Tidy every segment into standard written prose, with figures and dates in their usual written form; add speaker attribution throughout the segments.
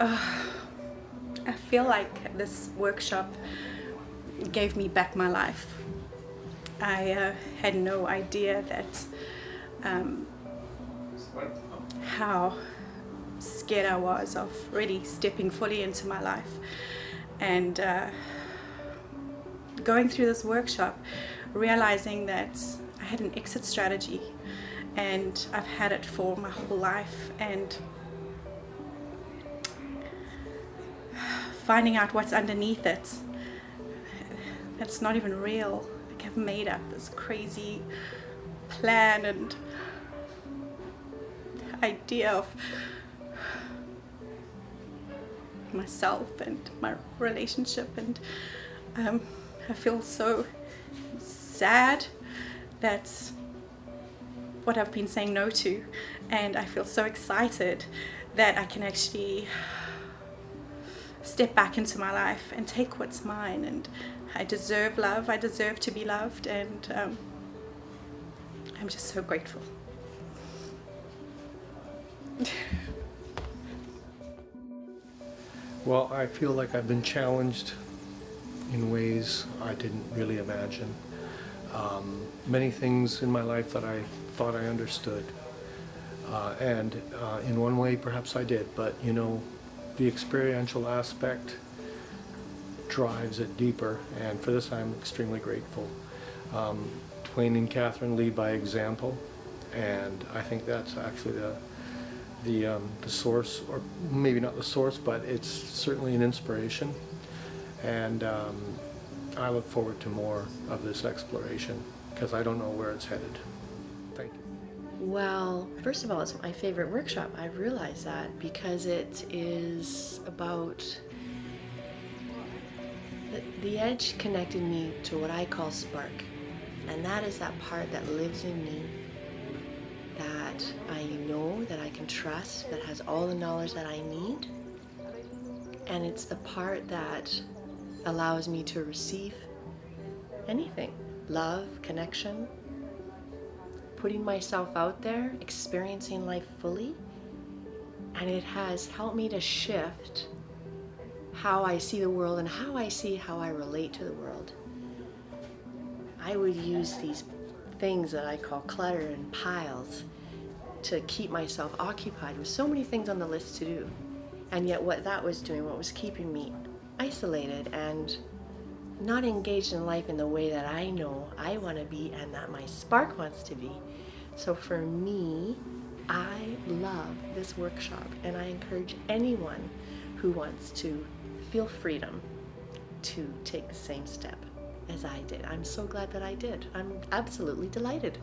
Speaker 1: I feel like this workshop gave me back my life. I had no idea that how scared I was of really stepping fully into my life. And going through this workshop, realizing that I had an exit strategy and I've had it for my whole life, and finding out what's underneath it, that's not even real. Like, I've made up this crazy plan and idea of myself and my relationship, and I feel so sad. That's what I've been saying no to, and I feel so excited that I can actually step back into my life and take what's mine. And I deserve love, I deserve to be loved, and I'm just so grateful.
Speaker 2: Well, I feel like I've been challenged in ways I didn't really imagine. Many things in my life that I thought I understood. And in one way, perhaps I did, but you know, the experiential aspect drives it deeper, and for this I'm extremely grateful. Dwayne and Catherine lead by example, and I think that's actually the source, or maybe not the source, but it's certainly an inspiration. And I look forward to more of this exploration because I don't know where it's headed. Thank you.
Speaker 3: Well, first of all, it's my favorite workshop. I realize that because it is about the edge connected me to what I call spark. And that is that part that lives in me, that I know, that I can trust, that has all the knowledge that I need. And it's the part that allows me to receive anything. Love, connection, putting myself out there, experiencing life fully. And it has helped me to shift how I see the world and how I relate to the world. I would use these things that I call clutter and piles to keep myself occupied with so many things on the list to do. And yet what that was doing, what was keeping me isolated and not engaged in life in the way that I know I want to be and that my spark wants to be. So for me, I love this workshop, and I encourage anyone who wants to feel freedom to take the same step as I did. I'm so glad that I did. I'm absolutely delighted.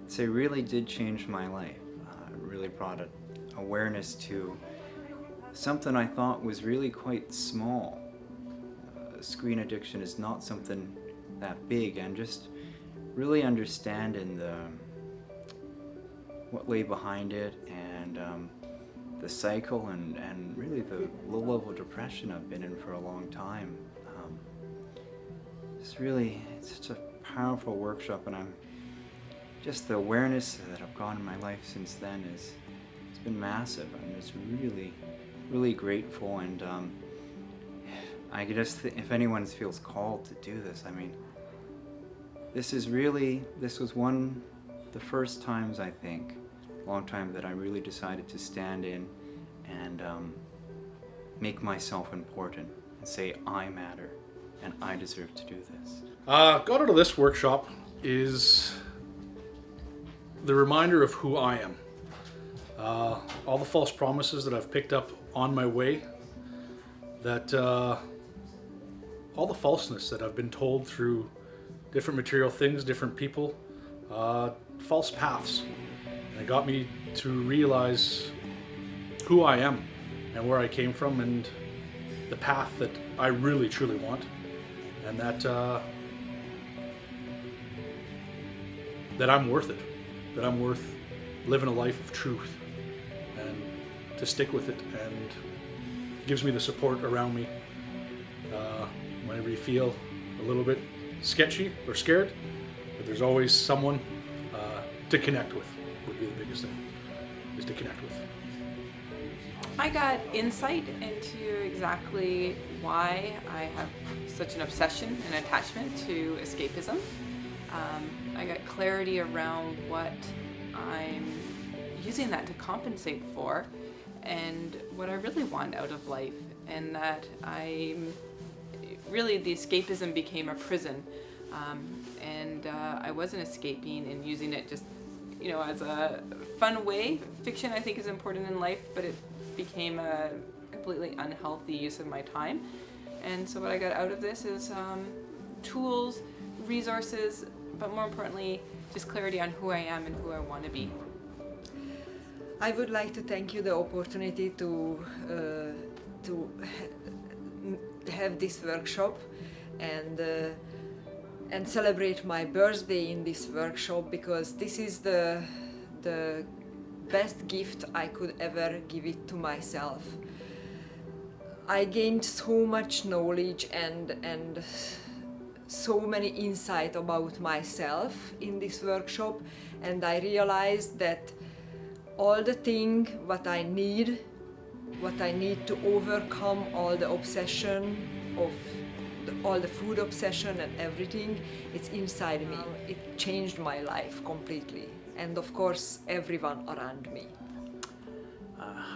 Speaker 4: So it really did change my life. It really brought awareness to something I thought was really quite small. Screen addiction is not something that big, and just really understanding what lay behind it, and the cycle, and really the low-level depression I've been in for a long time. It's such a powerful workshop, and I'm just the awareness that I've gotten in my life since then it's been massive. I'm just really grateful, and I just if anyone feels called to do this, I mean, this was the first times, I think, a long time, that I really decided to stand in and make myself important and say I matter and I deserve to do this.
Speaker 5: Got out of this workshop is the reminder of who I am. All the false promises that I've picked up on my way, that all the falseness that I've been told through different material things, different people, false paths. And it got me to realize who I am and where I came from and the path that I really truly want, and that I'm worth it, that I'm worth living a life of truth, and to stick with it, and gives me the support around me whenever you feel a little bit sketchy or scared, but there's always someone to connect with. Would be the biggest thing, is to connect with.
Speaker 6: I got insight into exactly why I have such an obsession and attachment to escapism. I got clarity around what I'm using that to compensate for and what I really want out of life, and that the escapism became a prison, and I wasn't escaping and using it just as a fun way. Fiction, I think, is important in life, but it became a completely unhealthy use of my time. And so what I got out of this is tools, resources, but more importantly, just clarity on who I am and who I want to be.
Speaker 7: I would like to thank you the opportunity to have this workshop and celebrate my birthday in this workshop, because this is the best gift I could ever give it to myself. I gained so much knowledge and so many insight about myself in this workshop, and I realized that all the thing what I need to overcome all the obsession of all the food obsession and everything, it's inside me. It changed my life completely, and of course everyone around me.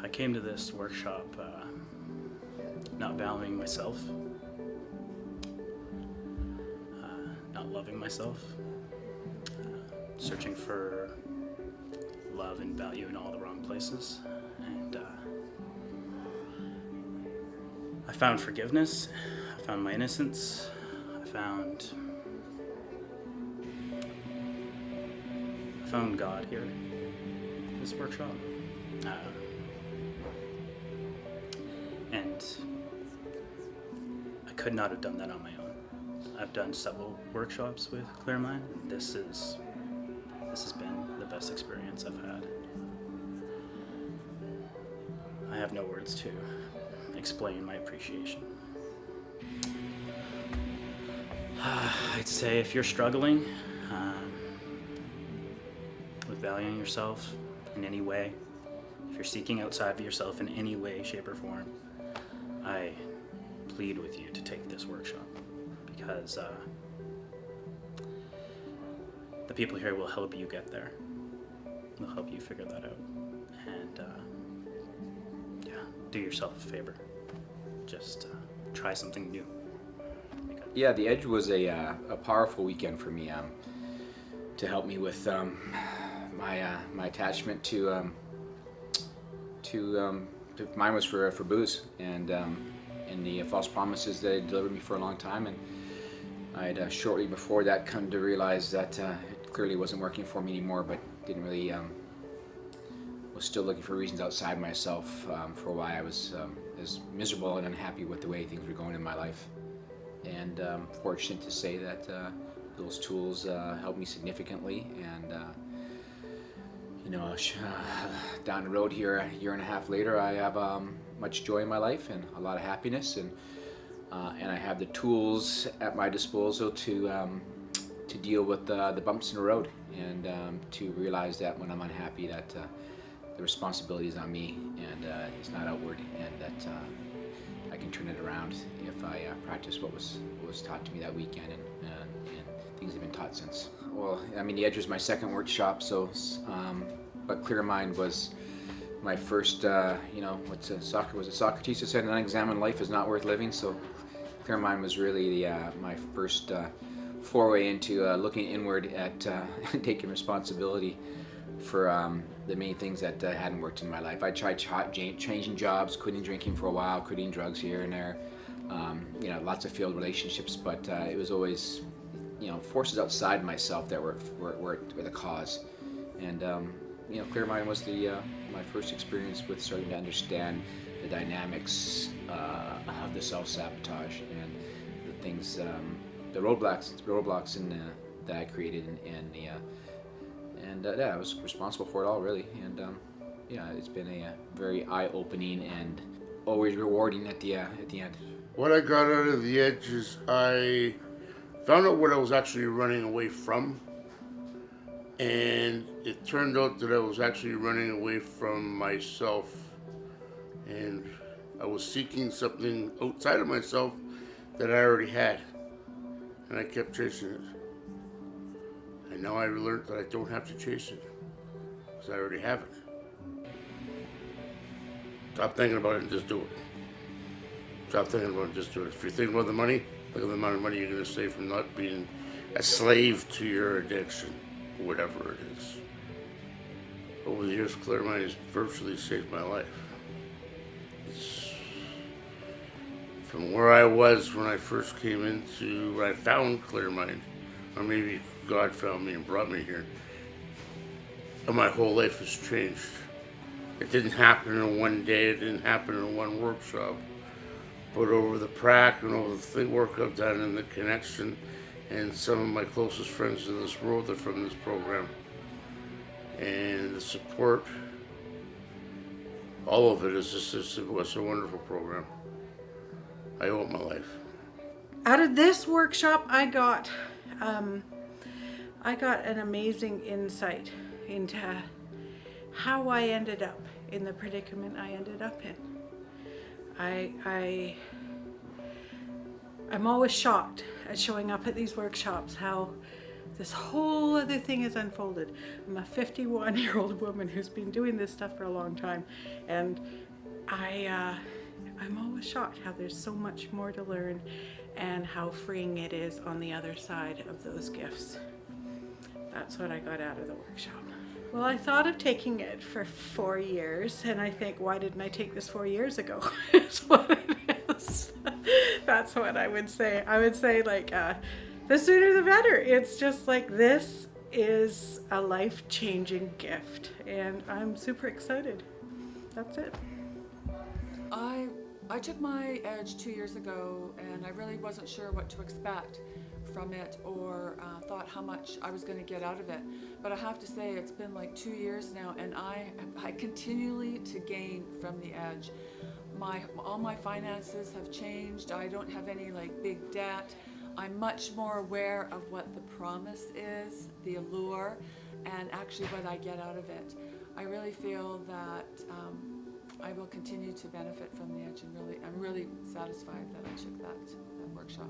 Speaker 8: I came to this workshop not valuing myself, not loving myself, searching for love and value in all the wrong places, and I found forgiveness, I found my innocence, I found God here in this workshop. And I could not have done that on my own. I've done several workshops with Clear Mind. This has been the best experience I've had. I have no words to explain my appreciation. I'd say if you're struggling with valuing yourself in any way, if you're seeking outside of yourself in any way, shape, or form, I plead with you to take this workshop, because the people here will help you get there. They'll help you figure that out. And do yourself a favor. Just try something new.
Speaker 9: Yeah, the Edge was a powerful weekend for me to help me with my attachment to mine was for booze and the false promises that had delivered me for a long time, and I'd shortly before that come to realize that it clearly wasn't working for me anymore, but didn't really was still looking for reasons outside myself for why I was as miserable and unhappy with the way things were going in my life. And fortunate to say that those tools helped me significantly, and down the road here, a year and a half later, I have much joy in my life and a lot of happiness, and I have the tools at my disposal to deal with the bumps in the road, and to realize that when I'm unhappy, that the responsibility is on me, and it's not outward, and that I can turn it around if I practice what was taught to me that weekend, and things have been taught since. Well, I mean, the Edge was my second workshop, so but Clear Mind was my first. Socrates said, an unexamined life is not worth living. So Clear Mind was really my first foray into looking inward at taking responsibility for the many things that hadn't worked in my life. I tried changing jobs, quitting drinking for a while, quitting drugs here and there, lots of failed relationships, but it was always, forces outside myself that were the cause. And Clear Mind was my first experience with starting to understand the dynamics of the self-sabotage and the things, the roadblocks that I created, and I was responsible for it all, really. And it's been a very eye-opening and always rewarding at the end.
Speaker 10: What I got out of the Edge is I found out what I was actually running away from, and it turned out that I was actually running away from myself And I was seeking something outside of myself that I already had. And I kept chasing it. And now I learned that I don't have to chase it, because I already have it. Stop thinking about it and just do it. Stop thinking about it and just do it. If you're thinking about the money, look at the amount of money you're going to save from not being a slave to your addiction, whatever it is. Over the years, Clear Mind has virtually saved my life. From where I was when I first came into, when I found Clear Mind, or maybe God found me and brought me here, and my whole life has changed. It didn't happen in one day, it didn't happen in one workshop, but over the prac and over the work I've done and the connection, and some of my closest friends in this world are from this program, and the support, all of it is just, it was a wonderful program. I owe it my life.
Speaker 1: Out of this workshop, I got an amazing insight into how I ended up in the predicament I ended up in. I'm always shocked at showing up at these workshops how this whole other thing has unfolded. I'm a 51-year-old woman who's been doing this stuff for a long time, and I'm always shocked how there's so much more to learn and how freeing it is on the other side of those gifts. That's what I got out of the workshop. Well, I thought of taking it for 4 years, and I think, why didn't I take this 4 years ago? Is what it is. That's what I would say. I would say, like, the sooner the better. It's just like, this is a life-changing gift, and I'm super excited. That's it.
Speaker 11: I took my Edge 2 years ago, and I really wasn't sure what to expect from it, or thought how much I was going to get out of it. But I have to say, it's been like 2 years now, and I continually to gain from the Edge. All my finances have changed. I don't have any like big debt. I'm much more aware of what the promise is, the allure, and actually what I get out of it. I really feel that I will continue to benefit from the Edge, and I'm really satisfied that I took that workshop.